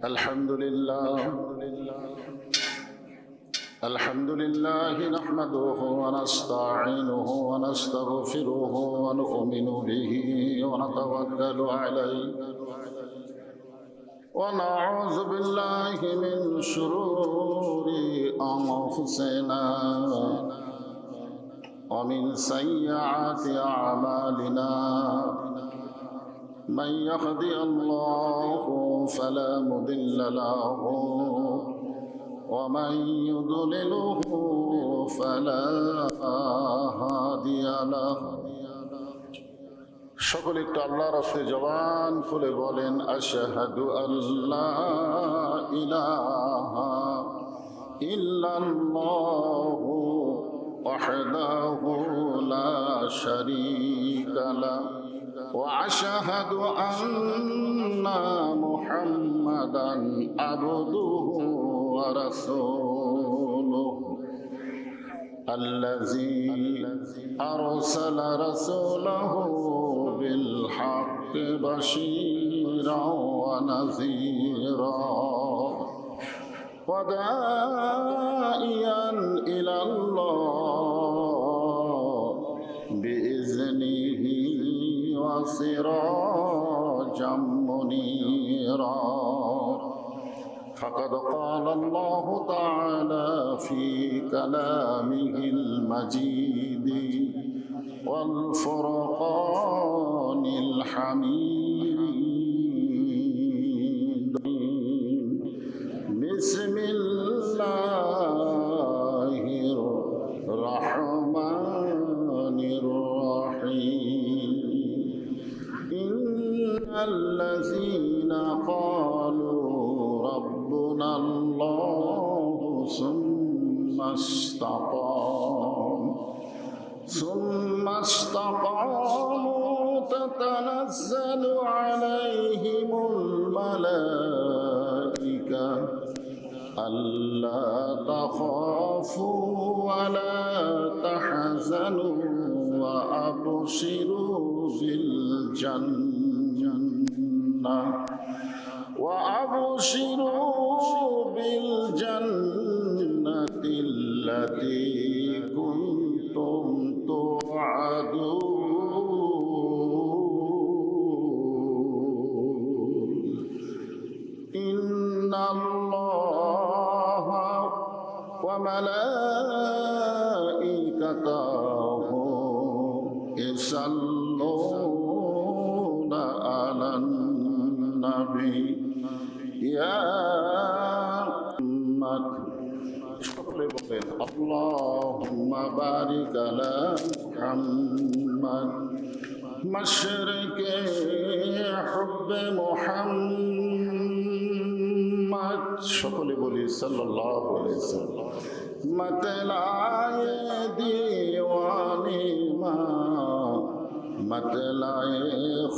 الحمد لله نحمده ونستعينه ونستغفره ونؤمن به ونتوكل عليه ونعوذ بالله من شرور أنفسنا ومن سيئات أعمالنا من يهدي الله فلا مضل له ومن يضلله فلا هادي له সকলে একটু আল্লাহর রাস্তায় জবান খুলে বলেন আশহাদু আল্লা ইলাহা ইল্লাল্লাহু ওয়াহদাহু লা শারীকা লাহু وأشهد أن محمدا عبده ورسوله الذي أرسل رسوله بالحق بشيرا ونذيرا وداعيا إلى الله بإذنه وسراجا منيرا فقد قال الله تعالى في كلامه المجيد والفرقان الحميد بسم الله الرحمن الرحيم الذين قالوا ربنا الله ثم استقاموا تتنزل عليهم الملائكة ألا تخافوا ولا تحزنوا وأبشروا بالجنة التي كنتم توعدون إن الله وملائكته يصلون على النبي يا محمد اللهم بارك على محمد مشرق حب محمد সকলে বলি সাল্লাল্লাহু আলাইহি ওয়াসাল্লাম मतलाए दीवानी मतलाए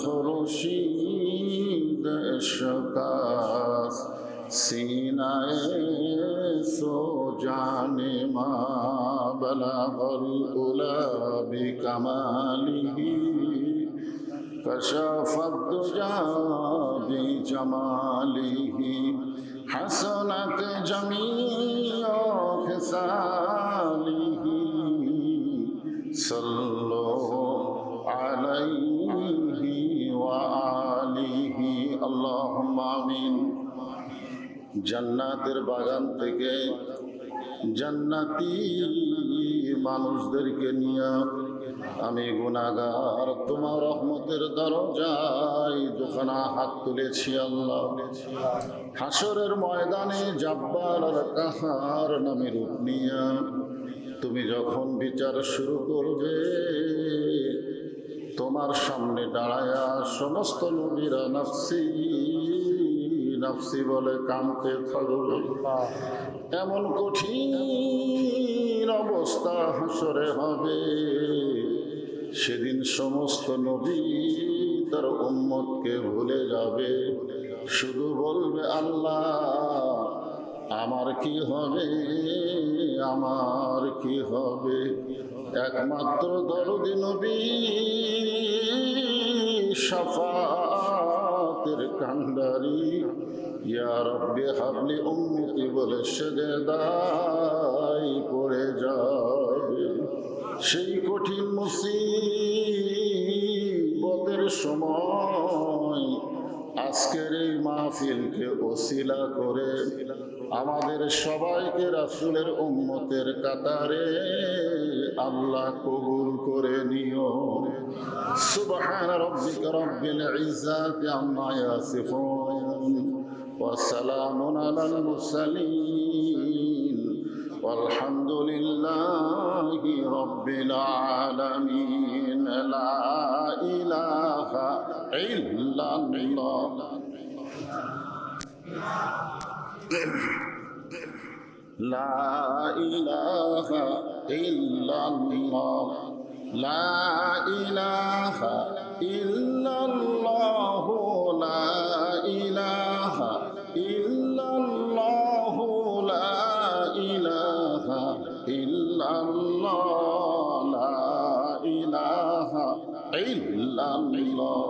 खुर्शीद इश्क़ास सीनाए सो जाने मा बलगल उला बिकमालिही कशफ़त दुजा बिजमालिही हसनत जमीअ खिसालिही सल्लो अलैहि व आलिहि अल्लाहुम्मा आमीन। জান্নাতের বাগান থেকে জান্নাতি মানুষদেরকে নিয়ে আমি গুনাহগার তোমার রহমতের দরজায় দুখানা হাত তুলেছি আল্লাহ। হাসরের ময়দানে জাব্বার আর কাহার নামে রূপ নিয়ে তুমি যখন বিচার শুরু করবে তোমার সামনে দাঁড়ায়া সমস্ত নবীরা নাফসি নাফসি বলে কাঁদতে থাকবে। এমন কঠিন অবস্থা হাসরে হবে, সেদিন সমস্ত নবী তার উম্মতকে ভুলে যাবে, শুধু বলবে আল্লাহ আমার কি হবে, আমার কি হবে। একমাত্র দরদি নবী শাফাত সাফাতের কান্ডারি, ইয়া রব্বি হাবলি উম্মতি বলে সেজদায় পড়ে যাবে। সেই কঠিন মুসিবতের সময় আজকের এই মাহফিলকে ওসিলা করে আমাদের সবাইকে রাসূলের উম্মতের কাতারে আল্লাহ কবুল করে নিও। সুবহান রাব্বিকা রাব্বিল ইজ্জাতি আম্মা ইয়াসিফুন ওয়া সালামুন আলাল মুরসালিন walhamdulillahi rabbil alamin। লা ইলাহা ইল্লাল্লাহ। লা ইলাহা ইল্লাল্লাহ। লা ইলাহা ইল্লাল্লাহ। লা ইলাহা ইল্লাল্লাহ। লা ইলাহা ইল্লাল্লাহ। লা ইলাহা ইল্লাল্লাহ।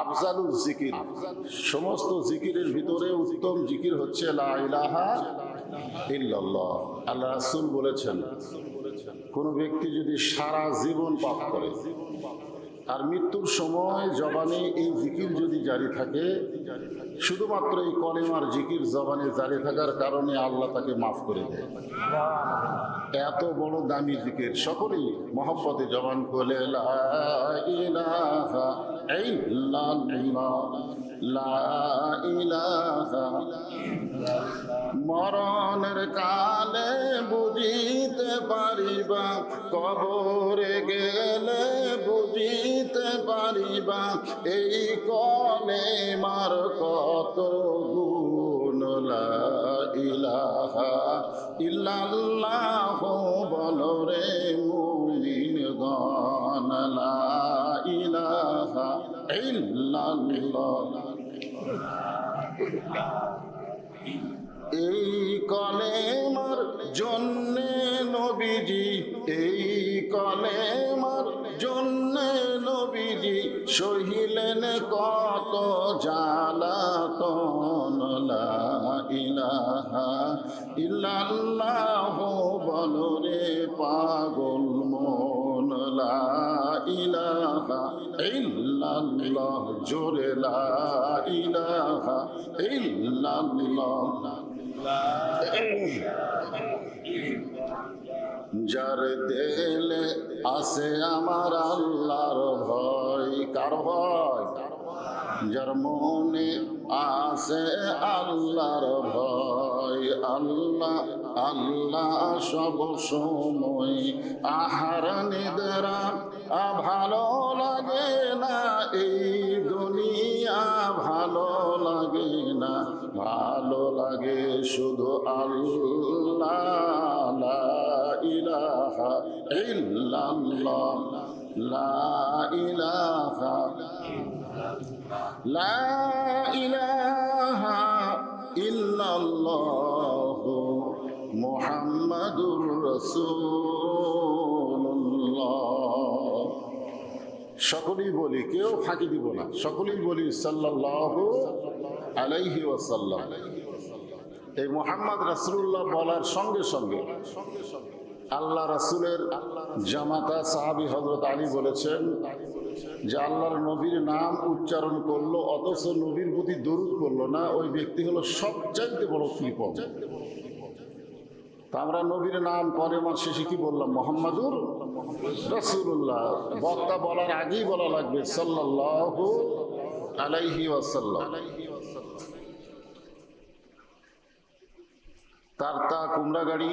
আফজালুল জিকির, সমস্ত জিকিরের ভিতরে উত্তম জিকির হচ্ছে লা ইলাহা ইল্লাল্লাহ। আল্লাহ রাসূল বলেছেন, কোন ব্যক্তি যদি সারা জীবন পাপ করে আর মৃত্যুর সময় জবানে এই জিকির যদি জারি থাকে, শুধুমাত্র এই কলেমার জিকির জবানে জারি থাকার কারণে আল্লাহ তাকে মাফ করে দেয়। এত বড় দামি জিকির, সকলেই মহব্বতে জবান করলে লা ইলাহা ইল্লাল্লাহ। লা ইলাহা। মরণের কালে বুঝিতে পারিবা, কবরে গেলে বুঝিতে পারিবা, এই কলেমার কত গুণ। লা ইলাহা ইল্লাল্লাহ বলো রে মুমিনগণ। লা ইলাহা ইল্লাল্লাহ। এই কলেমার জন্যে নবীজি, এই কলেমার জন্যে নবীজি সহিলেন কত জ্বালাতন। লা ইলাহা ইল্লাল্লাহ বলো রে পাগল মন। লা ইলাহা ইল্লাল্লাহ জোরে লা ইলাহা ইল্লাল্লাহ। যার দিলে আছে আমার আল্লাহর ভয়, কার ভয়? যার মনে আছে আল্লাহর ভয়। আল্লাহ আল্লাহ সব সময় আহার নিদ্রা ভালো লাগে না, এই দুনিয়া ভালো লাগে না, ভালো লাগে শুধু আল্লাহ। লা ইলাহা ইল্লাল্লাহ। লা ইলাহা লা ইলাহা ইল্লাল্লাহ মুহাম্মাদুর রাসূলুল্লাহ। সকলেই বলি, কেউ ফাঁকি দিব না, সকলেই বলি সাল্লাল্লাহু আলাইহি ওয়াসাল্লাম। এই মুহাম্মদ রাসূলুল্লাহ বলার সঙ্গে সঙ্গে আল্লাহ রাসূলের জামাতা সাহাবী হযরত আলী বলেছেন যে আল্লাহর নবীর নাম উচ্চারণ করলো অথচ নবীর প্রতি দরুদ করলো না, ওই ব্যক্তি হলো সবচাইতে বড় কৃপণ। তা আমরা নবীর নাম কলেমার শেষে কি বললাম? মুহাম্মাদুর রাসূলুল্লাহ। বক্তা বলার আগেই বলা লাগবে সাল্লাল্লাহু আলাইহি ওয়াসাল্লাম। তারতা কুমড়াগাড়ি,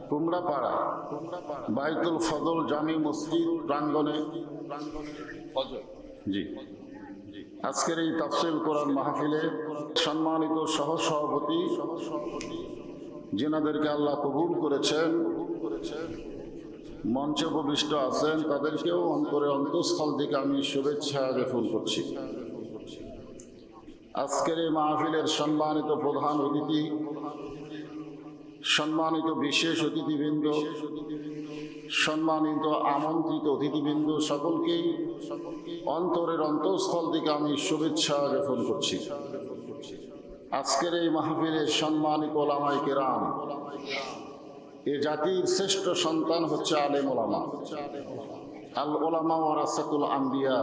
কুমড়াপাড়া বাইতুল ফজল জামি মসজিদ প্রাঙ্গণে জি আজকের এই তাফসীর কোরআন মাহফিলে সম্মানিত সহ সভাপতি যিনাদেরকে আল্লাহ কবুল করেছেন, মঞ্চে উপবিষ্ট আছেন, তাদেরকেও অন্তরে অন্তঃস্থল থেকে আমি শুভেচ্ছা জ্ঞাপন করছি। আজকের এই মাহফিলের সম্মানিত প্রধান অতিথি, সম্মানিত বিশেষ অতিথিবৃন্দ, সম্মানিত আমন্ত্রিত অতিথিবৃন্দ সকলকেই অন্তরের অন্তঃস্থল থেকে আমি শুভেচ্ছা জ্ঞাপন করছি। আজকের এই মাহফিলের সম্মানিত ওলামায়ে কেরাম, এ জাতির শ্রেষ্ঠ সন্তান হচ্ছে আলেম ওলামা। আল ওলামা ওয়ারাসাতুল আম্বিয়া,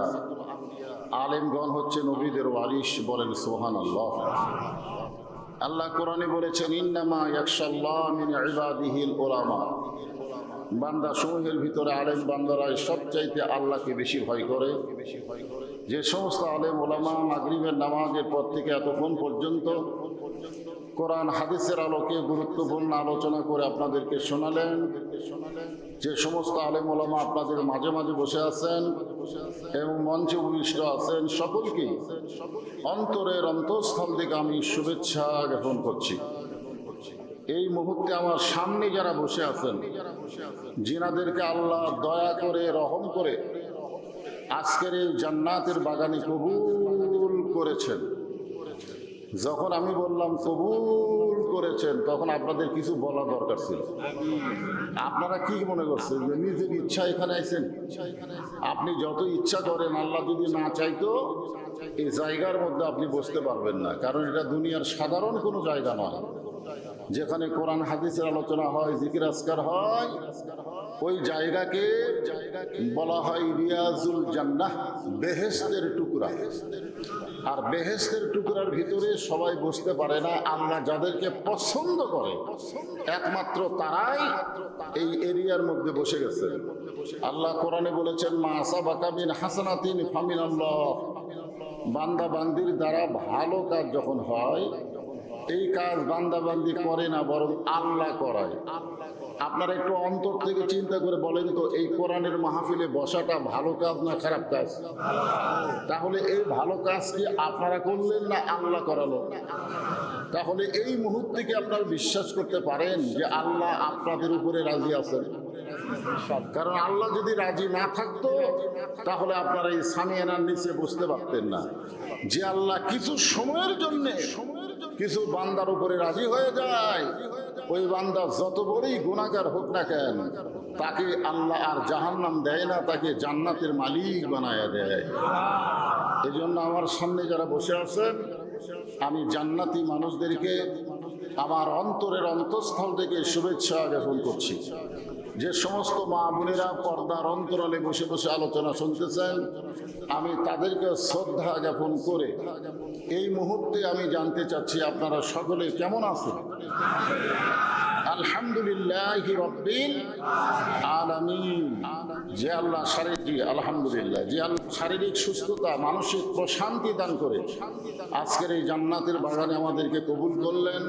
আলেমগণ হচ্ছে নবীদের ওয়ারিস। বলেন সুবহানাল্লাহ। আল্লাহ কোরআনে বলেছেন, ইন্নামা ইয়াখশাল্লাহ মিন ইবাদিহিল উলামা। বান্দা সমূহের ভিতরে আলেম বান্দারাই সবচাইতে আল্লাহকে বেশি ভয় করে। যে সমস্ত আলেম ওলামা মাগরিবের নামাজের পর থেকে এতক্ষণ পর্যন্ত কোরআন হাদিসের আলোকে গুরুত্বপূর্ণ আলোচনা করে আপনাদেরকে শোনালেন, যে সমস্ত আলেম ওলামা আপনাদের মাঝে মাঝে বসে আছেন এবং মঞ্চে উপবিষ্ট আছেন, সকলকে অন্তরের অন্তঃস্থল থেকে আমি শুভেচ্ছা জ্ঞাপন করছি। এই মুহূর্তে আমার সামনে যারা বসে আছেন, যিনাদেরকে আল্লাহ দয়া করে রহম করে আজকের এই জান্নাতের বাগানে কবুল করেছেন, যখন আমি বললাম কবুল করেছেন, তখন আপনাদের কিছু বলা দরকার ছিল। আপনারা কি মনে করছেন যে নিজের ইচ্ছা এখানে আইছেন? আপনি যত ইচ্ছা করেন, আল্লাহ যদি না চাইতো এই জায়গার মধ্যে আপনি বসতে পারবেন না, কারণ এটা দুনিয়ার সাধারণ কোনো জায়গা নয়। যেখানে কোরআন হাদিসের আলোচনা হয়, জিকির আজকার হয়, ওই জায়গাকে বলা হয় রিয়াজুল জান্নাহ, বেহেশতের টুকরা। আর বেহেশতের টুকরার ভিতরে সবাই বসতে পারে না। আল্লাহ যাদেরকে পছন্দ করে একমাত্র তারাই এই এরিয়ার মধ্যে বসে গেছে। আল্লাহ কোরআনে বলেছেন, মা আসাবাকা মিন হাসানাতিন ফামিনাল্লাহ। বান্দা বান্দির দ্বারা ভালো কাজ যখন হয়, এই কাজ বান্দা বান্দি করে না, বরং আল্লাহ করায়। আপনারা একটু অন্তর থেকে চিন্তা করে বলেন তো, এই কোরআনের মাহফিলে বসাটা ভালো কাজ না খারাপ কাজ? তাহলে এই ভালো কাজ কি আপনারা করলেন না আল্লাহ করালো? তাহলে এই মুহূর্তে কি আপনারা বিশ্বাস করতে পারেন যে আল্লাহ আপনাদের উপরে রাজি আছেন? কারণ আল্লাহ যদি রাজি না থাকতো তাহলে আপনারা এই সামিয়ানার নিচে বসতে পারতেন না। যে আল্লাহ কিছু সময়ের জন্য কিছু বান্দার উপরে রাজি হয়ে যায়, ওই বান্দা যত বড়ই গুনাহগার হোক না কেন, তাকে আল্লাহ আর জাহান্নাম দেয় না, তাকে জান্নাতের মালিক বানায়া দেয়। এই জন্য আমার সামনে যারা বসে আছেন, আমি জান্নাতি মানুষদেরকে আমার অন্তরের অন্তঃস্থল থেকে শুভেচ্ছা জ্ঞাপন করছি। যে সমস্ত মা বোনেরা পর্দার অন্তরালে বসে বসে আলোচনা শুনতেছেন, আমি তাদেরকে শ্রদ্ধা জ্ঞাপন করে এই মুহূর্তে আমি জানতে চাচ্ছি আপনারা সকলে কেমন আছেন? আলহামদুলিল্লাহি রাব্বিল আলামিন। যে আল্লাহ আলহামদুলিল্লাহ, যে আল্লাহ শারীরিক সুস্থতা, মানসিক প্রশান্তি দান করে আজকের এই জান্নাতের বাগানে আমাদেরকে কবুল করলেন,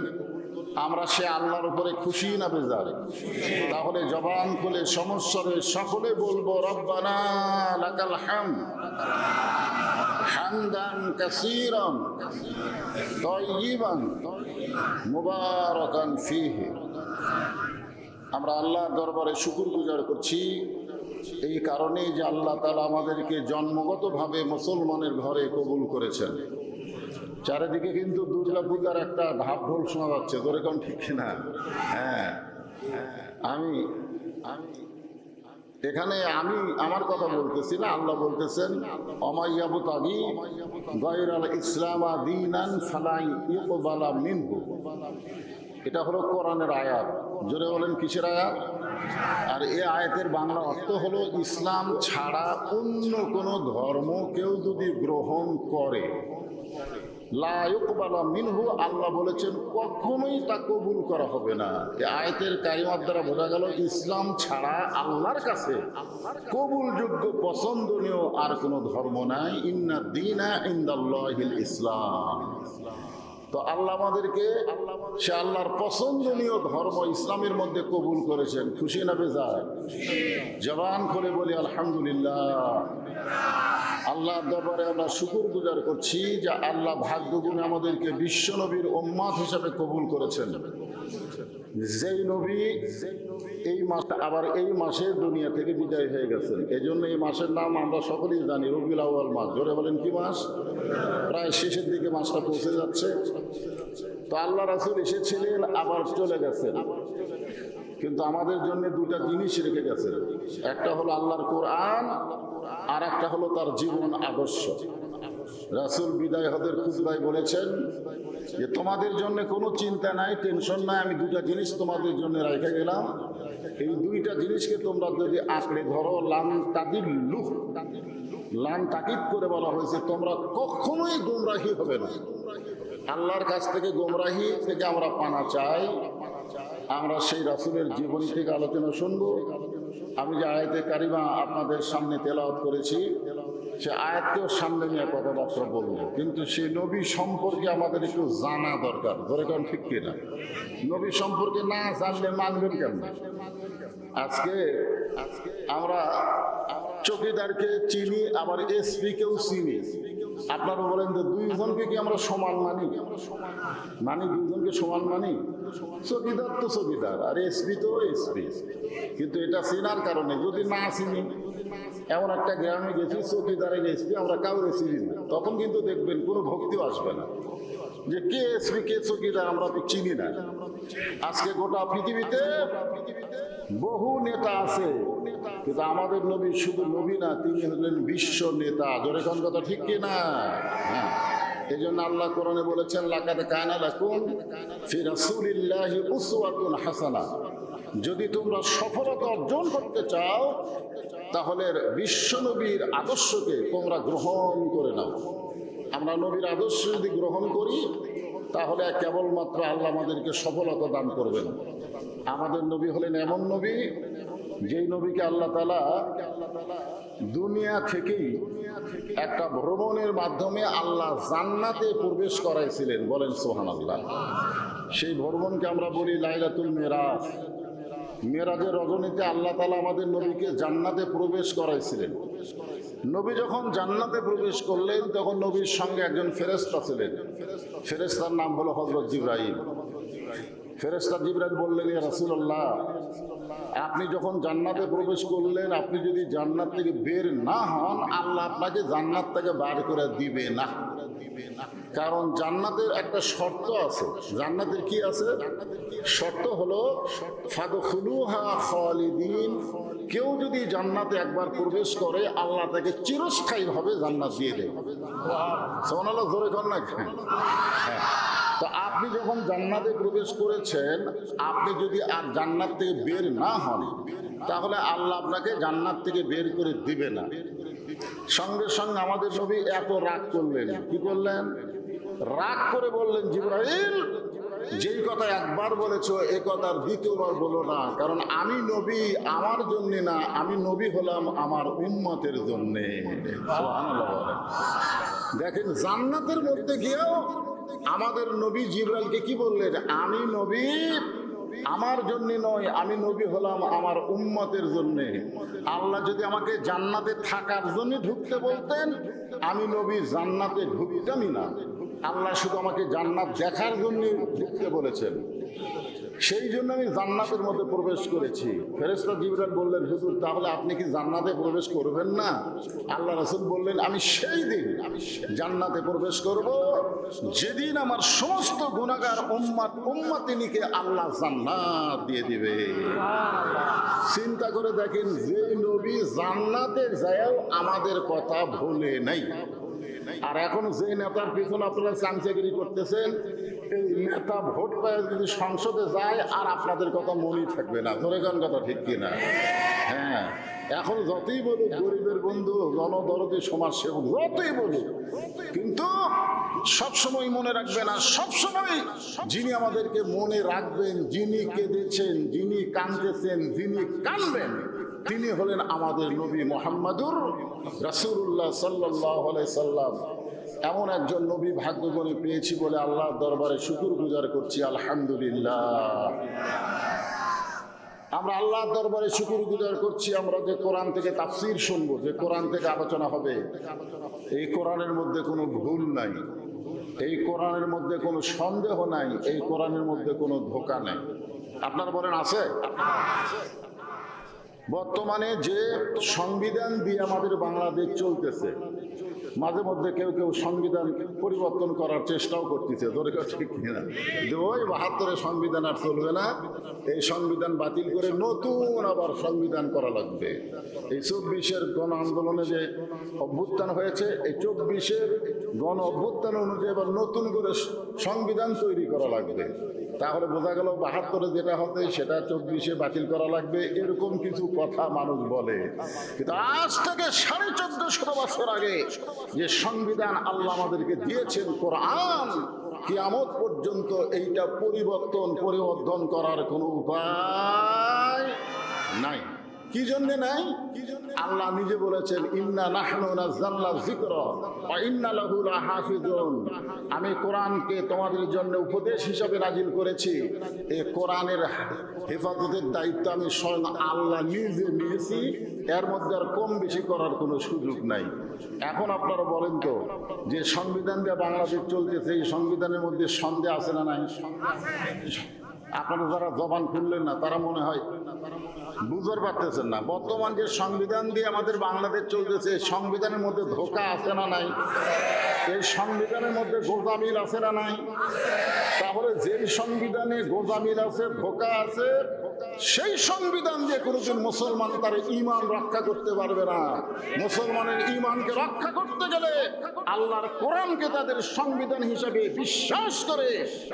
আমরা সে আল্লাহর উপরে খুশি না বেজার? তাহলে জবান খুলে সমস্বরে সকলে বলবো, রব্বানা লাকাল হামদ হামদান কাসীরান তাইয়িবান মুবারাকান ফীহি। আমরা আল্লাহর দরবারে শুকরগুজার করছি এই কারণে যে আল্লাহ তাআলা আমাদেরকে জন্মগতভাবে মুসলমানের ঘরে কবুল করেছেন। চারিদিকে কিন্তু দুর্গা পূজার একটা ঢাক ঢোল শোনা যাচ্ছে, তোর এখন ঠিক না? হ্যাঁ, আমি এখানে আমার কথা বলতেছি না, আল্লাহ বলতেছেন, অমাইয়াবুতাগি গায়রাল ইসলামা দীনান ফালা ইউকবালা মিনহু। এটা হলো কোরআনের আয়াত। জোরে বলেন, কিসের আয়াত? আর এই আয়াতের বাংলা অর্থ হলো, ইসলাম ছাড়া অন্য কোনো ধর্ম কেউ যদি গ্রহণ করে, লা ইউকবালা মিনহু, আল্লাহ বলেছেন কখনোই তা কবুল করা হবে না। এই আয়াতের কারিমার দ্বারা বোঝা গেল, ইসলাম ছাড়া আল্লাহর কাছে কবুলযোগ্য পছন্দনীয় আর কোনো ধর্ম নাই। ইন্না দীনা ইনদাল্লাহিল ইসলাম। তো আল্লাহ আমাদেরকে সে আল্লাহর পছন্দনীয় ধর্ম ইসলামের মধ্যে কবুল করেছেন। খুশি না বেজার? জবান করে বলি আলহামদুলিল্লাহ। আল্লাহর দরবারে আমরা শুকরগুজার করছি যে আল্লাহ ভাগ্যগুণে আমাদেরকে বিশ্ব নবীর উম্মত হিসাবে কবুল করেছেন। যেই নবী এই মাস, আবার এই মাসে দুনিয়া থেকে বিদায় হয়ে গেছেন। এই জন্য এই মাসের নাম আমরা সকলেই জানি, রবিউল আউয়াল মাস। জোরে বলেন, কি মাস? প্রায় শেষের দিকে মাসটা পৌঁছে যাচ্ছে। তো আল্লাহ রাসূল এসেছিলেন, আবার চলে গেছেন। কিন্তু আমাদের জন্য দুটা জিনিস রেখে গেছে, একটা হলো আল্লাহর কোরআন, আর একটা হলো তার জীবন আদর্শ। রাসূল বিদায় হদের খুতবায় বলেছেন যে তোমাদের জন্য কোনো চিন্তা নাই, টেনশন নাই, আমি দুটা জিনিস তোমাদের জন্য রেখে গেলাম। এই দুইটা জিনিসকে তোমরা যদি আঁকড়ে ধরো, লান তাকিদ করে বলা হয়েছে, তোমরা কখনোই গোমরাহি হবে না। আল্লাহর কাছ থেকে গোমরাহি থেকে আমরা পানা চাই। আমরা সেই রাসূলের জীবনী থেকে আলোচনা শুনবো। আমি যে আয়াতে কারিমা আপনাদের সামনে তেলাওয়াত করেছি, সে আয়াতকেও সামনে নিয়ে কথাবার্তা বলবো, কিন্তু সেই নবী সম্পর্কে আমাদের একটু জানা দরকার। ধরে কোন ঠিক কিনা? নবী সম্পর্কে না জানলে মানবেন কেমন? আজকে আমরা চৌকিদারকে চিনি, আবার এসপি কেও চিনি। আপনারা বলেন যে দুইজনকে কি আমরা সমান মানি? দুইজনকে সমান মানি? চৌকিদার তো চৌকিদার, আর এসপি তো এসপি। কিন্তু এটা চেনার কারণে, যদি না চিনি, এমন একটা গ্রামে গেছি চৌকিদারের এসপি আমরা কাউরে চিনি না, তখন কিন্তু দেখবেন কোনো ভক্তিও আসবে না, যে কে এসপি কে চৌকিদার আমরা তো চিনি না। আজকে গোটা পৃথিবীতে বহু নেতা আছে, কিন্তু আমাদের নবী শুধু নবী না, তিনি হলেন বিশ্ব নেতা। জোরে কোন কথা ঠিক কিনা? হ্যাঁ, এই জন্য আল্লাহ কোরআনে বলেছেন, লাকাদ কানা লাকুম ফি রাসূলিল্লাহি উসওয়াতুন হাসানা। যদি তোমরা সফলতা অর্জন করতে চাও, তাহলে বিশ্ব নবীর আদর্শকে তোমরা গ্রহণ করে নাও। আমরা নবীর আদর্শ যদি গ্রহণ করি, তাহলে কেবলমাত্র আল্লাহ আমাদেরকে সফলতা দান করবেন। আমাদের নবী হলেন এমন নবী, যেই নবীকে আল্লাহ তাআলা দুনিয়া থেকেই একটা ভ্রমণের মাধ্যমে আল্লাহ জান্নাতে প্রবেশ করাইছিলেন। বলেন সুবহানাল্লাহ। সেই ভ্রমণকে আমরা বলি লাইলাতুল মেরাজ। মেরাজের রজনীতে আল্লাহ তাআলা আমাদের নবীকে জান্নাতে প্রবেশ করাইছিলেন। নবী যখন জান্নাতে প্রবেশ করলেন, তখন নবীর সঙ্গে একজন ফেরেশতা ছিলেন। ফেরেশতার নাম হলো হযরত জিবরাইল। ফেরেশতা জিবরাইল বললেন, ইয়া রাসূলুল্লাহ, আপনি যখন জান্নাতে প্রবেশ করলেন, আপনি যদি জান্নাত থেকে বের না হন, আল্লাহ আপনাকে জান্নাত থেকে বার করে দিবে না। কারণ জান্নাতের একটা শর্ত আছে। জান্নাতের কি আছে? শর্ত হলো ফাদখুলুহা খালিদিন। কেউ যদি জান্নাতে একবার প্রবেশ করে, আল্লাহ তাকে চিরস্থায়ীভাবে জান্নাত দিয়ে দেবে। সুবহানাল্লাহ, জোরে কর না। হ্যাঁ, তো আপনি যখন জান্নাতে প্রবেশ করেছেন, আপনি যদি আর জান্নাত থেকে বের না হন, তাহলে আল্লাহ আপনাকে জান্নাত থেকে বের করে দিবে না। সঙ্গে সঙ্গে আমাদের নবী এত রাগ করলেন। কি করলেন? রাগ করে বললেন, জিবরাইল, যেই কথা একবার বলেছো, এ কথা দ্বিতীয়বার বলো না। কারণ আমি নবী আমার জন্য না, আমি নবী হলাম আমার উম্মতের জন্যে। সুবহানাল্লাহ। দেখেন, জান্নাতের মধ্যে গিয়েও আমাদের নবী জিবরাইলকে কি বললেন? আমি নবী আমার জন্য নয়, আমি নবী হলাম আমার উম্মতের জন্য। আল্লাহ যদি আমাকে জান্নাতে থাকার জন্য ঢুকতে বলতেন, আমি নবী জান্নাতে ঢুকতামই না। আল্লাহ শুধু আমাকে জান্নাত দেখার জন্য ঢুকতে বলেছেন, সেই জন্য আমি জান্নাতের মধ্যে প্রবেশ করেছি। ফেরেশতা জিবরাইল বললেন, হুজুর, তাহলে আপনি কি জান্নাতে প্রবেশ করবেন না? আল্লাহ রাসূল বললেন, আমি সেই দিন জান্নাতে প্রবেশ করব, যেদিন আমার সমস্ত গুনাহগার উম্মতিনীকে আল্লাহ জান্নাত দিয়ে দিবে। চিন্তা করে দেখেন, যে নবী জান্নাতে যায়ও আমাদের কথা ভুলে নাই। আর এখন যে নেতার পিছনে আপনারা চামচাগিরি করতেছেন, এই নেতা ভোট পায় যদি সংসদে যায়, আর আপনাদের কথা মনেই থাকবে না। ধরে কোন কথা ঠিক কিনা? হ্যাঁ, এখন যতই বলুক গরিবের বন্ধু, জনদরদি, সমাজসেবক, যতই বলুক, কিন্তু সবসময় মনে রাখবে না। সবসময় যিনি আমাদেরকে মনে রাখবেন, যিনি কেঁদেছেন, যিনি কাঁদতেছেন, যিনি কাঁদবেন, তিনি হলেন আমাদের নবী মুহাম্মাদুর রাসূলুল্লাহ সাল্লাল্লাহু আলাইহি সাল্লাম। এমন একজন নবী ভাগ্য করে পেয়েছি বলে আল্লাহর দরবারে শুকরগুজার করছি, আলহামদুলিল্লাহ। আমরা আল্লাহর দরবারে শুকরগুজার করছি, আমরা যে কোরআন থেকে তাফসীর শুনবো, যে কোরআন থেকে আলোচনা হবে, এই কোরআনের মধ্যে কোনো ভুল নাই, এই কোরআনের মধ্যে কোনো সন্দেহ নাই, এই কোরআনের মধ্যে কোনো ধোঁকা নাই। আপনারা বলেন আছে? বর্তমানে যে সংবিধান দিয়ে আমাদের বাংলাদেশ চলতেছে, মাঝে মধ্যে কেউ কেউ সংবিধান পরিবর্তন করার চেষ্টাও করতেছে, ধরে ঠিক কিনা, যে ওই 72-এর সংবিধান আর চলবে না, এই সংবিধান বাতিল করে নতুন আবার সংবিধান করা লাগবে। এই 24-এর গণ আন্দোলনে যে অভ্যুত্থান হয়েছে, এই 24-এর গণ অভ্যুত্থান অনুযায়ী এবার নতুন করে সংবিধান তৈরি করা লাগবে। তাহলে বোঝা গেল 72-এ যেটা হতে সেটা 24-এ বাতিল করা লাগবে, এরকম কিছু কথা মানুষ বলে। কিন্তু আজ থেকে 1450 বছর আগে যে সংবিধান আল্লাহ আমাদেরকে দিয়েছেন, কোরআন, কিয়ামত পর্যন্ত এইটা পরিবর্তন করার কোনো উপায় নাই। কি জন্য নাই? আল্লাহ নিজে বলেছেন, ইন্না নাহনু নাযালনা যিকরা ওয়া ইন্না লাহু লাহাফিজুন। আমি কোরআনকে তোমাদের জন্য উপদেশ হিসাবে নাজিল করেছি, এই কোরআনের হেফাজতের দায়িত্ব আমি স্বয়ং আল্লাহ নিজে নিয়েছি, এর মধ্যে আর কম বেশি করার কোনো সুযোগ নাই। এখন আপনারা বলেন তো, যে সংবিধান দিয়ে বাংলাদেশ চলতেছে, এই সংবিধানের মধ্যে সন্দেহ আছে না নাই? আপনারা যারা জবান খুললেন না, তারা মনে হয় বুঝতে পারতেছেন না। বর্তমান যে সংবিধান দিয়ে আমাদের বাংলাদেশ চলতেছে, সংবিধানের মধ্যে ধোঁকা আছে না নাই? এই সংবিধানের মধ্যে গোজামিল আছে না নাই? তাহলে যে সংবিধানে গোজামিল আছে, ধোঁকা আছে, সেই সংবিধান দিয়ে কোনোদিন মুসলমান তার ঈমান রক্ষা করতে পারবে না। মুসলমানের ঈমানকে রক্ষা করতে গেলে আল্লাহর কোরআনকে তাদের সংবিধান হিসেবে বিশ্বাস করে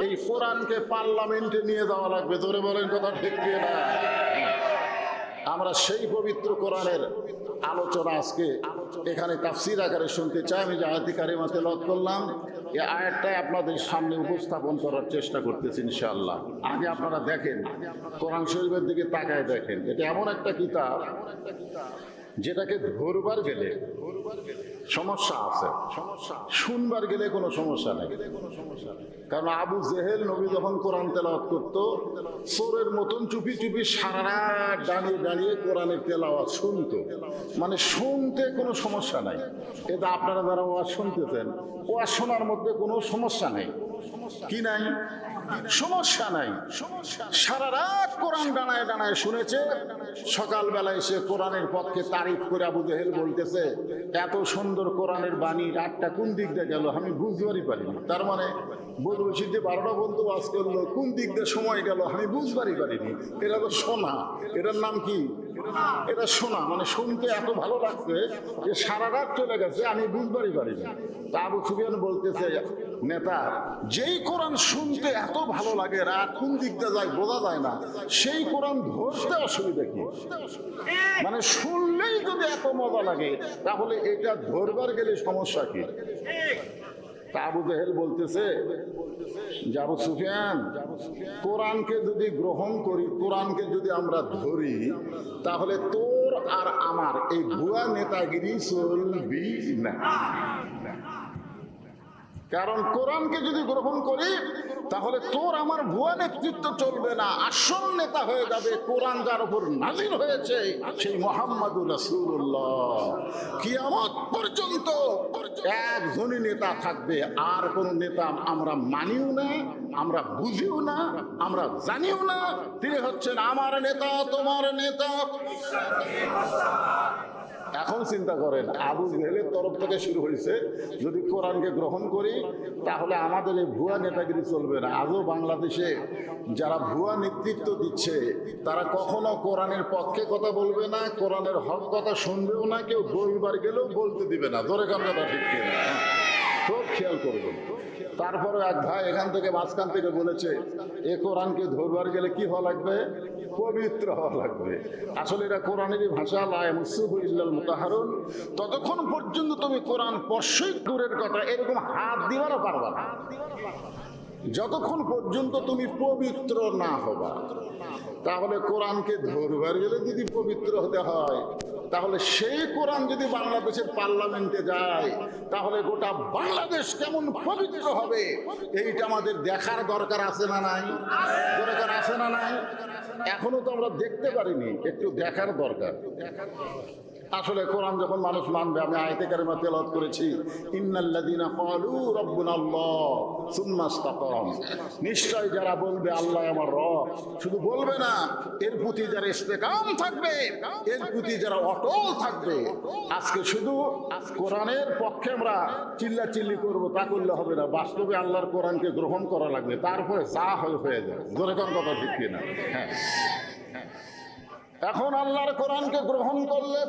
এই কোরআনকে পার্লামেন্টে নিয়ে যাওয়া লাগবে। ধরে বলেন কথা ঠিক কি না? আমরা সেই পবিত্র কোরআনের আলোচনা আজকে এখানে তাফসীর আকারে শুনতে চাই। আমি যে আয়াতে কারিমা তেলাওয়াত করলাম, এই আয়াতটাই আপনাদের সামনে উপস্থাপন করার চেষ্টা করতেছি ইনশাআল্লাহ। আগে আপনারা দেখেন, কোরআন শরীফের দিকে তাকায় দেখেন। এটা এমন একটা কিতাব যেটাকে ধরবার গেলে সমস্যা আছে, শুনবার গেলে কোনো সমস্যা নেই। কারণ আবু জেহেল নবী যখন কোরআন তেলাওয়াত করত, চোরের মতন চুপি চুপি সারা রাত দাঁড়িয়ে দাঁড়িয়ে কোরআনের তেলাওয়াত শুনতো, মানে শুনতে কোনো সমস্যা নাই। এটা আপনারা যারা ওয়াজ শুনতেছেন, ওয়াজ শোনার মধ্যে কোনো সমস্যা নেই। কি নাই? সমস্যা নাই। সারা রাত কোরআন ডানায় ডানায় শুনেছে, সকালবেলা এসে কোরআনের পক্ষে তারিফ করে আবু জেহেল বলতেছে, এত সুন্দর কোরআনের বাণী, রাতটা কোন দিক দিয়ে গেল আমি বুঝবারই পারিনি। তার মানে বলছি যে 12টা বন্ধু ওয়াজ করলো, কোন দিক দিয়ে সময় গেল আমি বুঝবারই পারিনি। এটা তো শোনা, এটার নাম কি? এটা শোনা, মানে শুনতে এত ভালো লাগছে যে সারা রাত চলে গেছে, আমি বুঝবারই পারিনি। তা আবু সুফিয়ান বলতেছে, নেতা, যেই কোরআন শুনতে এত ভালো লাগে, রাত কোন দিক দিয়ে যায় বোঝা যায় না, সেই কোরআন ধরতে অসুবিধা কি? মানে শুনলেই যদি এত মজা লাগে, তাহলে এটা ধরবার গেলে সমস্যা কি? তা আবু জেহেল বলতেছে যে, আবু সুফিয়ান, কোরআনকে যদি গ্রহণ করি, কোরআনকে যদি আমরা ধরি, তাহলে তোর আর আমার এই ভুয়া নেতাগিরি চলবি না। কারণ কোরআনকে যদি গ্রহণ করি, তাহলে তোর আমার ভুয়া নেতৃত্ব চলবে না, আসল নেতা হয়ে যাবে কোরআন যার উপর নাজিল হয়েছে, সেই মুহাম্মাদুর রাসূলুল্লাহ। কিয়ামত পর্যন্ত একজনই নেতা থাকবে, আর কোন নেতা আমরা মানিও না, আমরা বুঝিও না, আমরা জানিও না। তিনি হচ্ছেন আমার নেতা, তোমার নেতা। এখন চিন্তা করেন, আবু জেহেলের তরফ থেকে শুরু হয়েছে, যদি কোরআনকে গ্রহণ করি তাহলে আমাদের এই ভুয়া নেতাগিরি চলবে না। আজও বাংলাদেশে যারা ভুয়া নেতৃত্ব দিচ্ছে, তারা কখনো কোরআনের পক্ষে কথা বলবে না, কোরআনের হক কথা শুনবেও না, কেউ বলবার গেলেও বলতে দিবে না। ধরে কান কথা ঠিক কিনা? খুব খেয়াল করবেন। তারপরে এক ভাই এখান থেকে মাঝখান থেকে বলেছে, এ কোরআনকে ধরবার গেলে কি হওয়া লাগবে? পবিত্র হওয়া লাগবে। আসলে এটা কোরআনেরই ভাষা, লা ইয়ামাসসুহু ইল্লাল মুতাহহারুন। ততক্ষণ পর্যন্ত তুমি কোরআন স্পর্শই দূরের কথা, এরকম হাত দিবারও পারবা না, যতক্ষণ পর্যন্ত তুমি পবিত্র না হবা। তাহলে কোরআনকে ধরবার গেলে যদি পবিত্র হতে হয়, তাহলে সেই কোরআন যদি বাংলাদেশের পার্লামেন্টে যায়, তাহলে গোটা বাংলাদেশ কেমন পবিত্র হবে, এইটা আমাদের দেখার দরকার আছে না নাই? দরকার আছে না নাই? এখনো তো আমরা দেখতে পারিনি, একটু দেখার দরকার। আসলে কোরআন যখন মানুষ মানবে, আমি আয়াতে কারিমা তেলাওয়াত করেছি, ইন্নাল্লাযীনা ক্বালু রাব্বুনাল্লাহ সুম্মা ইসতাকাম, নিশ্চয় যারা বলবে আল্লাহ আমার রব, শুধু বলবে না, এর প্রতি যারা ইস্তেকাম থাকবে, এর প্রতি যারা অটল থাকবে। আজকে শুধু কোরআনের পক্ষে আমরা চিল্লাচিল্লি করবো, তা করলে হবে না। বাস্তবে আল্লাহর কোরআনকে গ্রহণ করা লাগবে, তারপরে যা হয়ে যায়। জোরে কোন কথা ঠিক কিনা? হ্যাঁ, এখন আল্লাহর কোরআনকে গ্রহণ করলে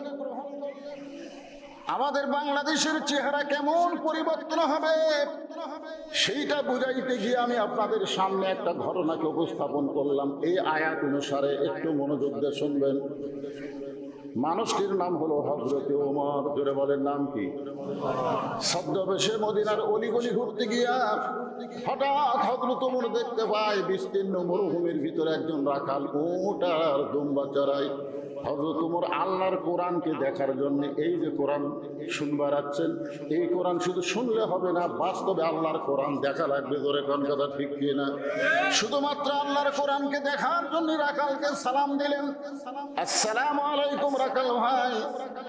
আমাদের বাংলাদেশের চেহারা কেমন পরিবর্তন হবে, সেইটা বুঝাইতে গিয়ে আমি আপনাদের সামনে একটা ঘটনাকে উপস্থাপন করলাম। এই আয়াত অনুসারে একটু মনোযোগ দিয়ে শুনবেন। মানুষটির নাম হলো হযরতে ওমর। জোরে বলেন, নাম কি? ছদ্মবেশে মদিনার অলিগলি ঘুরতে গিয়া হঠাৎ হযরত ওমর দেখতে পায় বিস্তীর্ণ মরুভূমির ভিতরে একজন রাখাল উট আর দুম্বা চড়ায়। হযরত ওমর আল্লাহর কোরআনকে দেখার জন্য, এই যে কোরআন শুনবার আছেন, এই কোরআন শুধু শুনলে হবে না, বাস্তবে আল্লাহর কোরআন দেখা লাগবে। জোরে কোন কথা ঠিক কিনা? শুধুমাত্র আল্লাহর কোরআনকে দেখার জন্য রাখালকে সালাম দিলেন, আসসালামু আলাইকুম রাখাল ভাই,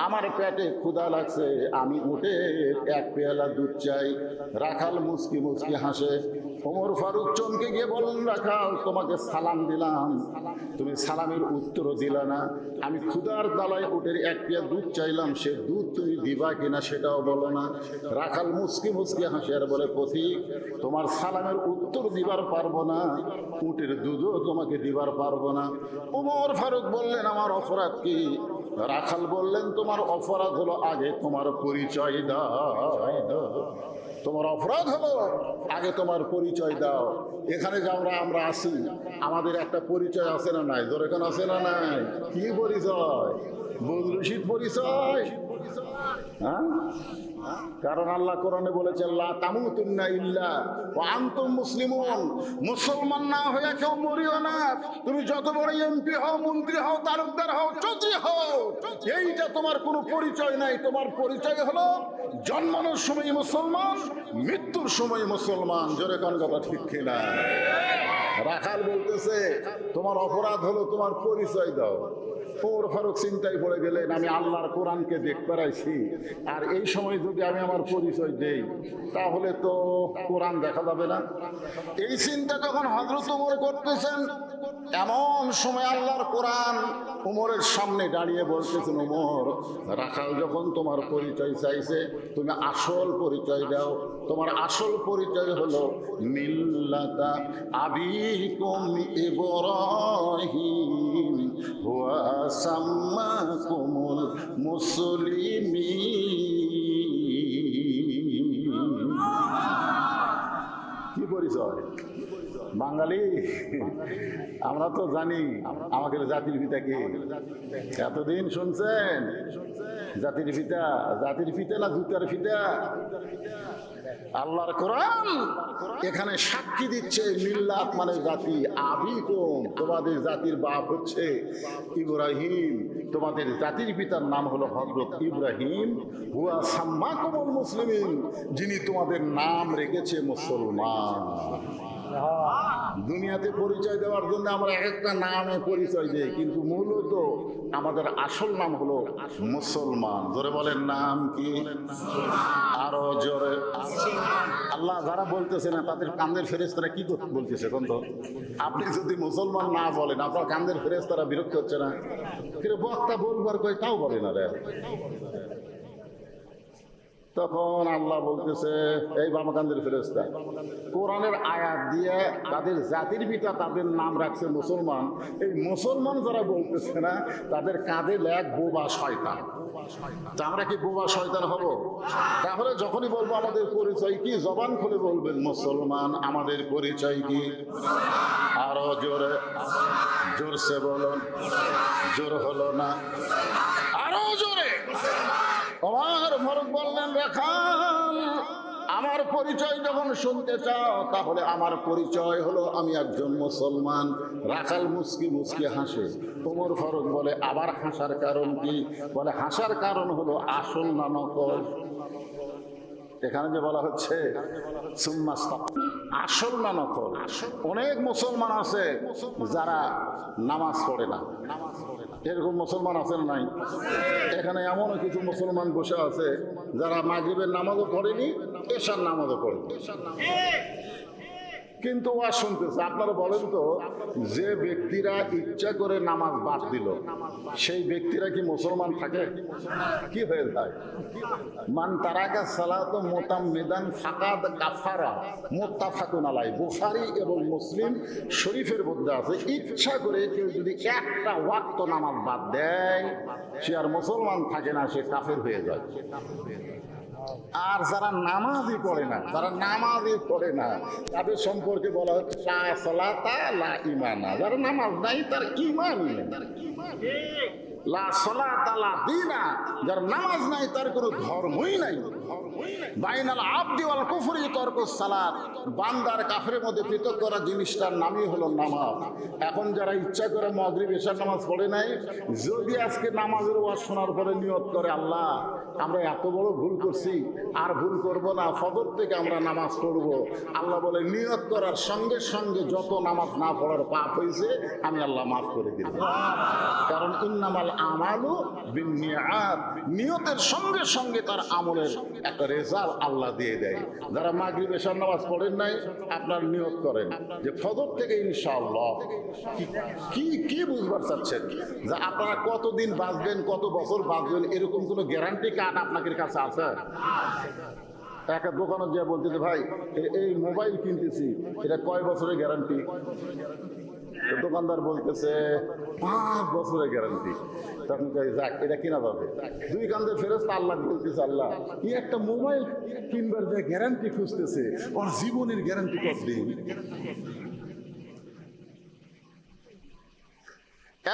আমার পেটে ক্ষুধা লাগছে, আমি উঠে এক পেয়ালা দুধ চাই। রাখাল মুচকি মুচকি হাসে। ওমর ফারুক চমকে গিয়ে বললেন, রাখাল, তোমাকে সালাম দিলাম, তুমি সালামের উত্তর দিলা না। আমি ক্ষুধার দালায় উটের এক পেয়া দুধ চাইলাম, সে দুধ তুমি দিবা কিনা সেটাও বলো না। রাখাল মুচকি মুচকি হাসে আর বলে, পথিক, তোমার সালামের উত্তর দিবার পারবো না, উটের দুধও তোমাকে দিবার পারবো না। ওমর ফারুক বললেন, আমার অপরাধ কি? রাখাল বললেন, তোমার অপরাধ হলো আগে তোমার পরিচয় দাও। তোমার অপরাধ হলো আগে তোমার পরিচয় দাও। এখানে যে আমরা আসি, আমাদের একটা পরিচয় আছে না নাই? জোরে কোন আছে না নাই? কি পরিচয়? বদরুশিদ পরিচয়। হ্যাঁ, কারণ আল্লাহ কোরআনে বলেছেন, লা তামুতুন্না ইল্লা ওয়া আনতুম মুসলিমুন, মুসলমান না হয়ে কেউ মরিও না। তুমি যত বড় এমপি হও, মন্ত্রী হও, তালুকদার হও, চৌধুরী হও, এইটা তোমার কোনো পরিচয় নাই। তোমার পরিচয় হলো জন্মানোর সময় মুসলমান, মৃত্যুর সময় মুসলমান। জোরে কোন কথা ঠিক কিনা? রাখাল বলতেছে, তোমার অপরাধ হলো তোমার পরিচয় দাও। ওমর ফারুক চিন্তায় পড়ে গেলেন, আমি আল্লাহর কোরআনকে দেখতে পাইছি, আর এই সময় যদি আমি আমার পরিচয় দেই তাহলে তো কোরআন দেখা যাবে না। এই চিন্তা যখন হযরত ওমর করতেছেন, এমন সময় আল্লাহর কোরআন ওমরের সামনে দাঁড়িয়ে বলতেছেন, ওমর, রাখাল যখন তোমার পরিচয় চাইছে, তুমি আসল পরিচয় দাও। তোমার আসল পরিচয় হলো মিল্লাতা আবিকুম ইব্রাহিম হুয়া সাম্মাকুমুল মুসলিমিন। কি পরিচয়? বাঙালি আমরা তো জানি আমাদের জাতির পিতা কি। এতদিন শুনছেন জাতির পিতা? জাতির পিতা না জুতার পিতা? আল্লাহর কোরআন এখানে সাক্ষী দিচ্ছে, মিল্লাত মানে জাতি, আবিকুম, তোমাদের জাতির বাপ হচ্ছে ইব্রাহিম, তোমাদের জাতির পিতার নাম হলো হযরত ইব্রাহিম, হুয়া সাম্মাকুমুল মুসলিমিন, যিনি তোমাদের নাম রেখেছে মুসলমান। দুনিয়াতে পরিচয় দেওয়ার জন্য আমরা একটা নামে পরিচয় দিই, কিন্তু মূলত আমাদের আসল নাম হলো মুসলমান। জোরে বলেন, নাম কি? আরো জোরে। আল্লাহ যারা বলতেছে না, তাদের কান্দের ফেরেশতারা কি বলতেছে? তো আপনি যদি মুসলমান না বলেন, আপনার কান্দের ফেরেশতারা বিরক্ত হচ্ছে না? কিন্তু বক্তা বলবার কই তাও বলে না রে। তখন আল্লাহ বলতেছে, এই বামাকান্দের ফেরেশতা, কোরআনের আয়াত দিয়ে তাদের জাতির পিতা তাদের নাম রাখছে মুসলমান। এই মুসলমান যারা বলতেছে না, তাদের কাঁধে লেখ বোবা শয়তান। তা আমরা কি বোবা শয়তান হব? তাহলে যখনই বলবো আমাদের পরিচয় কি, জবান খুলে বলবেন মুসলমান। আমাদের পরিচয় কি? আরো জোরে, জোরসে বলুন। জোর হলো না, আরো জোরে। ওমর ফারুক বললেন, রাখাল, আমার পরিচয় যখন শুনতে চাও, তাহলে আমার পরিচয় হলো আমি একজন মুসলমান। রাখাল মুচকি মুচকি হাসে। ওমর ফারুক বলে, আবার হাসার কারণ কি? বলে, হাসার কারণ হলো আসল না নকল। এখানে যে বলা হচ্ছে আসল না নকল। অনেক মুসলমান আছে যারা নামাজ পড়ে না, এরকম মুসলমান আছে না নাই? এখানে এমনও কিছু মুসলমান বসে আছে যারা মাগরিবের নামাজও পড়েনি, এশার নামাজও পড়েনি, কিন্তু ওয়াজ শুনতেছে। আপনারা বলেন তো, যে ব্যক্তিরা ইচ্ছা করে নামাজ বাদ দিল সেই ব্যক্তিরা কি মুসলমান থাকে? কি হয়ে যায়? মান তারাকা সালাত মুতাম্মিদান ফাকাদ কাফারা, মুত্তাফাকুন আলাইহি। বুখারী এবং মুসলিম শরীফের মধ্যে আছে, ইচ্ছা করে কেউ যদি একটা ওয়াক্ত নামাজ বাদ দেয় সে আর মুসলমান থাকে না, সে কাফের হয়ে যায়। আর যারা নামাজই পড়ে না, যারা নামাজই পড়ে না তাদের সম্পর্কে বলা হচ্ছে লা সালাতা লা ঈমানা। যারা নামাজ নাই তার ঈমানই নেই। লা সালাতা লা দীনা, যার নামাজ নাই তার কোনো ধর্মই নাই। বাইনাল আবদি ওয়াল কুফরি তারকুস সালাত, বান্দার কাফের মধ্যে পৃথক করা জিনিসটার নামই হলো নামাজ। এখন যারা ইচ্ছা করে মাগরিব এশার নামাজ পড়ে নাই, যদি আজকে নামাজের ওয়াজ শোনার পরে নিয়ত করে আল্লাহ আমরা এত বড় ভুল করছি, আর ভুল করব না, ফজর থেকে আমরা নামাজ পড়ব, আল্লাহ বলে নিয়ত করার সঙ্গে সঙ্গে যত নামাজ না পড়ার পাপ হয়েছে আমি আল্লাহ মাফ করে দিব। কারণ ইন্নামাল আমালু বিন্নিয়াত, নিয়তের সঙ্গে সঙ্গে তার আমলের একটা রেজাল্ট আল্লাহ দিয়ে দেয়। যারা মাগরিব এশার নামাজ পড়েন নাই, আপনার নিয়ত করেন যে ফজর থেকে ইনশাআল্লাহ, কি কি বুঝবার চাচ্ছেন যে আপনারা কতদিন বাঁচবেন, কত বছর বাঁচবেন, এরকম কোনো গ্যারান্টি কার্ড আপনাদের কাছে আছে? একটা দোকানে যে বলতেছে ভাই এই মোবাইল কিনতেছি, এটা কয় বছরের গ্যারান্টি? দোকানদার বলতেছে 5 বছরের গ্যারান্টি। তখন যাক এটা কিনা যাবে। দুই কান্দে ফেরেশতা আল্লাহ বলতেছে আল্লাহ এই একটা মোবাইল কিনবার যে গ্যারান্টি খুঁজতেছে, ওর জীবনের গ্যারান্টি কতদিন?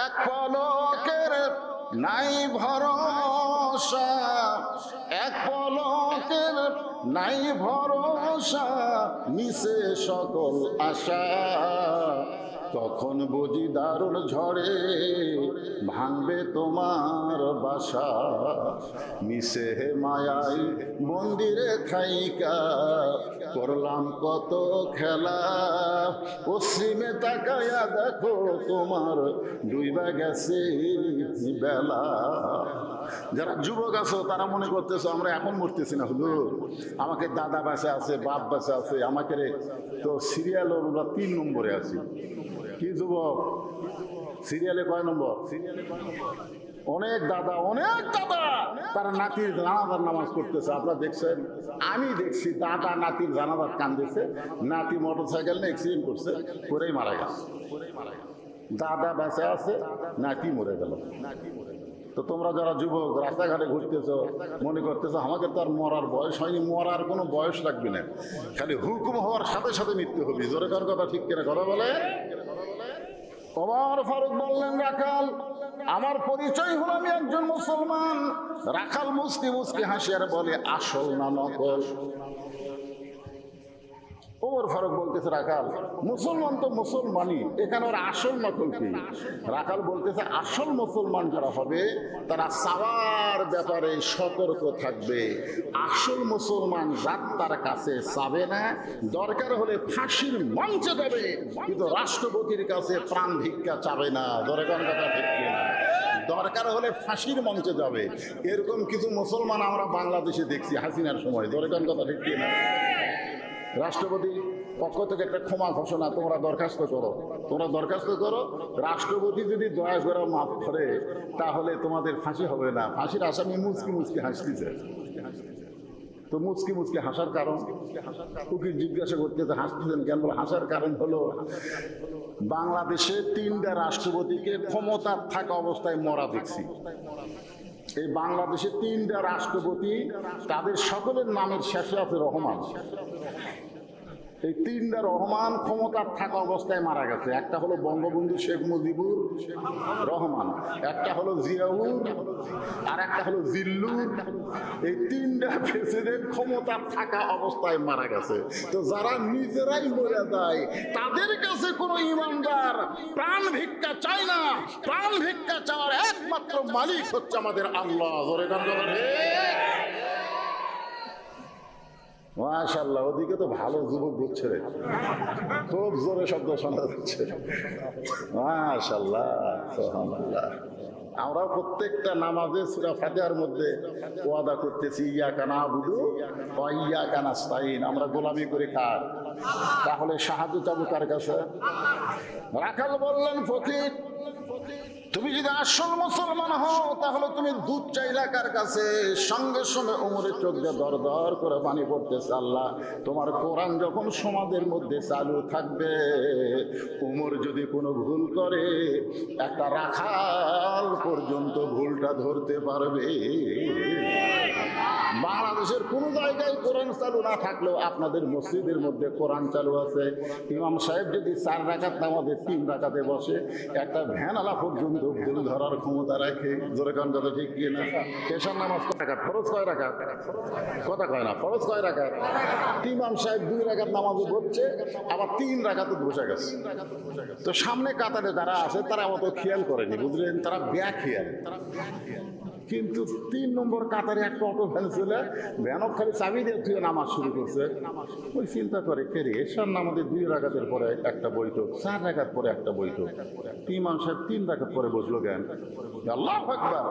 এক পলকের নাই ভরসা, এক পলকের নাই ভরসা, মিশে সকল আশা, তখন বুঝি দারুণ ঝড়ে ভাঙবে তোমার বাসা, মিশে হে মায়াই মন্দিরে খাইকা করলাম কত খেলা, পশ্চিমে তাকায়া দেখো তোমার ডুইবা গেছে বেলা। যারা যুবক আছো তারা মনে করতেছো আমরা এখন মরতেছি না, হুজুর আমাকে দাদা বাসা আছে, বাপ বাসা আছে, আমাকে তো সিরিয়াল ওরা 3 নম্বরে আছি। কি যুবক, সিরিয়ালে কয় নম্বর? অনেক দাদা, অনেক দাদা তারা নাতির জানাজার নামাজ করতেছে। আপনারা দেখছেন? আমি দেখছি দাদা নাতির জানাজার কান্দেছে, নাতি মোটরসাইকেল নিয়ে অ্যাক্সিডেন্ট করছে, করেই মারা গেছে। দাদা বেঁচে আছে, নাতি মরে গেল। তো তোমরা যারা যুবক রাস্তাঘাটে ঘুরতেছো, মনে করতেছো আমাকে তো আর মরার বয়স হয়নি, মরার কোনো বয়স লাগবে না, খালি হুকুম হওয়ার সাথে সাথে মৃত্যু হবে। জোরে কার কথা ঠিক কিনা কথা বলে? ওমর ফারুক বললেন রাখাল আমার পরিচয় হলো আমি একজন মুসলমান। রাখাল মুসকি মুসকি হাসি আর বলে আসল না নকল? ওমর ফারুক বলতেছে রাখাল মুসলমান তো মুসলমানই, এখানে ওর আসল নকল কি? রাখাল বলতেছে আসল মুসলমান যারা হবে তারা চাওয়ার ব্যাপারে সতর্ক থাকবে। আসল মুসলমান যাত্রার কাছে চাবে না, দরকার হলে ফাঁসির মঞ্চে যাবে, কিন্তু রাষ্ট্রপতির কাছে প্রাণ ভিক্ষা চাবে না। দরকার কথা ঠিক না, দরকার হলে ফাঁসির মঞ্চে যাবে। এরকম কিছু মুসলমান আমরা বাংলাদেশে দেখছি হাসিনার সময়। দরকার কথা ঠিক না, রাষ্ট্রপতি পক্ষ থেকে একটা ক্ষমা ঘোষণা, তোমরা দরখাস্ত করো, তোমরা দরখাস্ত করো, রাষ্ট্রপতি যদি দয়া করে মাফ করে তাহলে তোমাদের ফাঁসি হবে না। ফাঁসির আসামি মুচকি মুচকি হাসতেছে। তো মুচকি মুচকি হাসার কারণ? উকিল জিজ্ঞাসা করতেছে হাসতেছেন কেন? হাসার কারণ হলো বাংলাদেশে 3টা রাষ্ট্রপতিকে ক্ষমতার থাকা অবস্থায় মরা দেখছি। এই বাংলাদেশে 3টা রাষ্ট্রপতি, তাদের সকলের নামের শেষে আছে রহমান। এই 3টা রহমান ক্ষমতার থাকা অবস্থায় মারা গেছে। একটা হলো বঙ্গবন্ধু শেখ মুজিবুর রহমান, একটা হলো জিয়াউর, আর একটা হলো জিল্লুর। এই 3টা প্রেসিডেন্ট ক্ষমতার থাকা অবস্থায় মারা গেছে। তো যারা নিজেরাই মরে যায় তাদের কাছে কোনো ইমানদার প্রাণ ভিক্ষা চায় না। প্রাণ ভিক্ষা চাওয়ার একমাত্র মালিক হচ্ছে আমাদের আল্লাহ। মাশাআল্লাহ, ওদিকে তো ভালো যুবক বুঝছে রে, খুব জোরে শব্দ শোনা যাচ্ছে। মাশাআল্লাহ, সুবহানাল্লাহ। আমরা প্রত্যেকটা নামাজে সূরা ফাতিহার মধ্যে ওয়াদা করতেছি ইয়াকা নাবুদু ওয়া ইয়াকা নাস্তাইন, আমরা গোলামি করে কার? তাহলে সাহায্য চাবো কার কাছে? রাখাল বললেন ফকির, তুমি যদি আসল মুসলমান হও তাহলে তুমি দুধ চাইলা কার কাছে? সঙ্গে সঙ্গে ওমরের চোখ দিয়ে দর দর করে পানি পড়তেছে। আল্লাহ, তোমার কোরআন যখন সমাজের মধ্যে চালু থাকবে, ওমর যদি কোনো ভুল করে একটা রাখাল পর্যন্ত ভুলটা ধরতে পারবে। বাংলাদেশের কোন জায়গায় কোরআন চালু না থাকলেও আপনাদের মসজিদের মধ্যে কোরআন চালু আছে। ইমাম সাহেব যদি 4 রাকাত নামাজে 3 রাকাতে বসে, একটা ভ্যানালা পর্যন্ত ভুল ধরার ক্ষমতা রাখে। জোরে কান কথা ঠিক কি না? পেশার নামাজ কয় রাকাত? ফরজ কয় রাকাত? কথা কয় না, ফরজ কয় রাকাত? ইমাম সাহেব 2 রাকাত নামাজে বসছে, আবার 3 রাকাতে বসে গেছে। তো সামনে কাতারে যারা আছে তারা অত খেয়াল করেনি, বুঝলেন? তারা বেখেয়াল। কিন্তু 3 নম্বর কাতারে একটা অটো ভ্যান ছিল, ভ্যানক খালি চাবি দিয়ে তুই নামাজ শুরু করছে। ওই চিন্তা করে কে রে, এসার নামাজে 2 রাকাতের পরে একটা বৈঠক, 4 রাকাত পরে একটা বৈঠক, ইমাম সাহেব 3 রাকাত পরে বসলো জ্ঞান। আল্লাহু আকবার।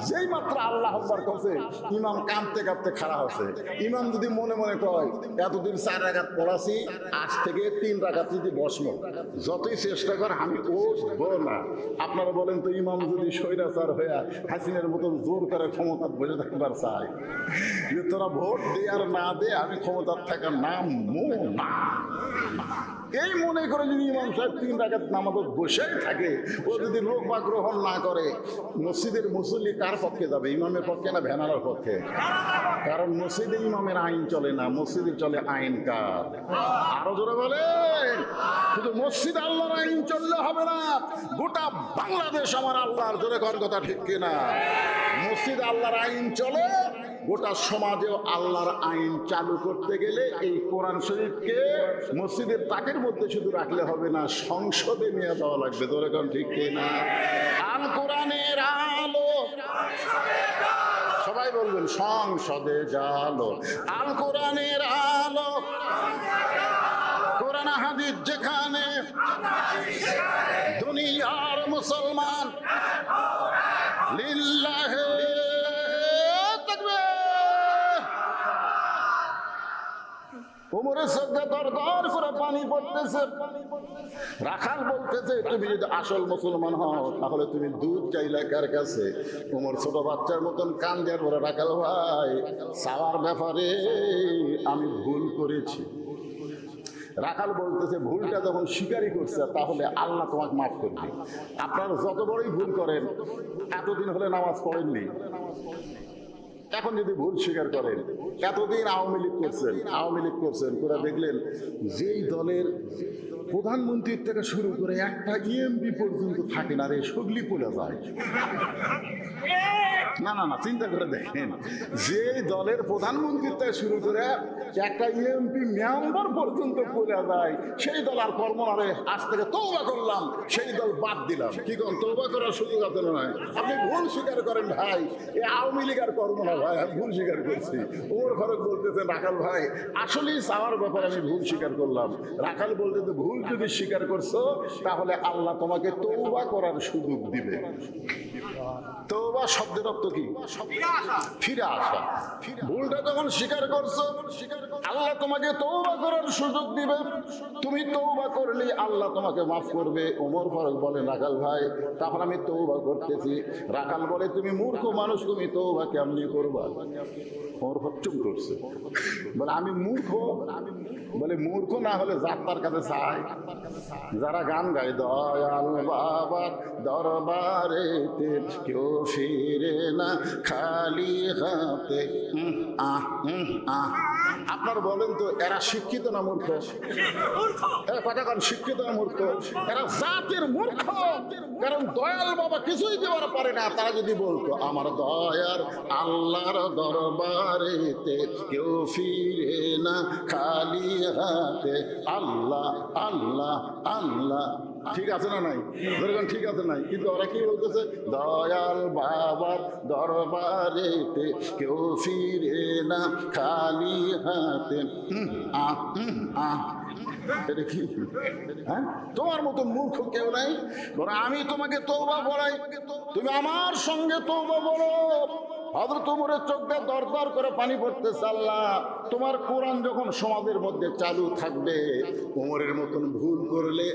যেই মাত্র আল্লাহ আকবার করছে, ইমাম কাঁদতে কাঁদতে খাড়া হচ্ছে। ইমাম যদি মনে মনে কয় এতদিন 4 রাকাত পড়াছি, আজ থেকে 3 রাকাত যদি বসবো, যতই চেষ্টা কর আমি উঠবো না। আপনারা বলেন তো, ইমাম যদি স্বৈরাচার হয়ে হাসিনের মতন জোর করে ক্ষমতা বসে থাকবার চাই, যে তোরা ভোট দে আর না দে, আমি ক্ষমতার থাকার নাম না, এই মনে করে যদি ইমাম সাহেব 3 রাকাত নামাজত বসেই থাকে, ও যদি লোক বা গ্রহণ না করে, মসজিদের মুসল্লি কার পক্ষে যাবে? ইমামের পক্ষে না ভ্যানালার পক্ষে? কারণ মসজিদে ইমামের আইন চলে না, মসজিদে চলে আইন কার? আরো জোরে বলেন। শুধু মসজিদ আল্লাহর আইন চললে হবে না, গোটা বাংলাদেশ আমার আল্লাহর। জোরে কর কথা ঠিক কিনা? মসজিদ আল্লাহর আইন চলে, গোটা সমাজেও আল্লাহর আইন চালু করতে গেলে এই কোরআন শরীফকে মসজিদের তাকের মধ্যে শুধু রাখলে হবে না, সংসদে নিয়ে যাওয়া লাগবে। ধরে কোন ঠিক কিনা? আল কোরআনের আলো, সবাই বলবেন সংসদে জালো। আল কোরআনের আলো, কোরআন হাদিস যেখানে, দুনিয়ার মুসলমান লিল্লাহে ওমরের চোখে দর দর করে পানি পড়তেছে। রাখাল বলতেছে, তুমি যদি আসল মুসলমান হও তাহলে তুমি দুধ চাইলে কার কাছে? ওমর ছোট বাচ্চার মতন কান দেওয়ার পরে, রাখাল ভাই, চাওয়ার ব্যাপারে আমি ভুল করেছি। রাখাল বলতেছে, ভুলটা যখন স্বীকারই করছে তাহলে আল্লাহ তোমাকে মাফ করবে। আপনারা যত বড়ই ভুল করেন, এতদিন হলে নামাজ পড়েননি, এখন যদি ভুল স্বীকার করেন, এতদিন আওয়ামী লীগ করছেন করে দেখলেন যেই দলের প্রধানমন্ত্রীর থেকে শুরু করে একটা ইএমপি পর্যন্ত থাকে না রে, সগলি পড়ে যায়। না না না, চিন্তা করে দেখেন, যে দলের প্রধানমন্ত্রীর থেকে শুরু করে একটা ইএমপি মেম্বার পর্যন্ত পড়ে যায়, সেই দল আর কর্ম না রে, আজ থেকে তওবা করলাম, সেই দল বাদ দিলাম। কি কোন তওবা করার সুযোগ আছে না? আপনি ভুল স্বীকার করেন ভাই, এই আওয়ামী লীগ আর কর্ম না ভাই, আমি ভুল স্বীকার করছি। ওমর ফারুক বলতেছেন, রাখাল ভাই, আসলেই চাওয়ার ব্যাপারে আমি ভুল স্বীকার করলাম। রাখাল বলতেছে, ভুল যদি স্বীকার করছো তাহলে আল্লাহ তোমাকে তওবা করার সুযোগ দিবে। তওবা শব্দের অর্থ কি? ফিরে আসা। ভুলটা যখন স্বীকার করছো, আল্লাহ তোমাকে তওবা করার সুযোগ দিবে। তুমি তওবা করলে আল্লাহ তোমাকে মাফ করবে। ওমর ফারুক বলে, রাখাল ভাই, তাহলে আমি তওবা করতেছি। রাখাল বলে, তুমি মূর্খ মানুষ, তুমি তওবা কেমনি করবা? ওমর ফারুক চুপ করছে, বলে, আমি মূর্খ? বলে, মূর্খ না হলে যাত্রার কাছে চাই। যারা গান গায়, দয়াল বাবার দরবারেতে কেউ ফিরে না খালি হাতে। আপনার বলেন তো, এরা শিক্ষিত না মূর্খ? কথা কন, শিক্ষিত না মূর্খ? এরা জাতির মূর্খ। কারণ দয়াল বাবা কিছুই দেওয়ার পারে না। তারা যদি বলতো, আমার দয়ার আল্লাহর দরবারেতে কেউ ফিরে না খালি হাতে, আল্লাহ আল্লাহ আল্লাহ, ঠিক আছে না নাই? ঠিক আছে নাই? কিন্তু ওরা কি বলতেছে, দয়াল বাবার দরবারেতে কেউ ফিরে না খালি হাতে। এটা কি? হ্যাঁ, তোমার মতো মূর্খ কেউ নাই। বরং আমি তোমাকে তওবা পড়াই, তুমি আমার সঙ্গে তওবা বলো। হযরত ওমরের চোখ দিয়ে দরদর করে পানি পড়তেছে। আল্লাহ, তোমার কোরআন যখন সমাজের মধ্যে চালু থাকবে, ওমরের মতন ভুল করলে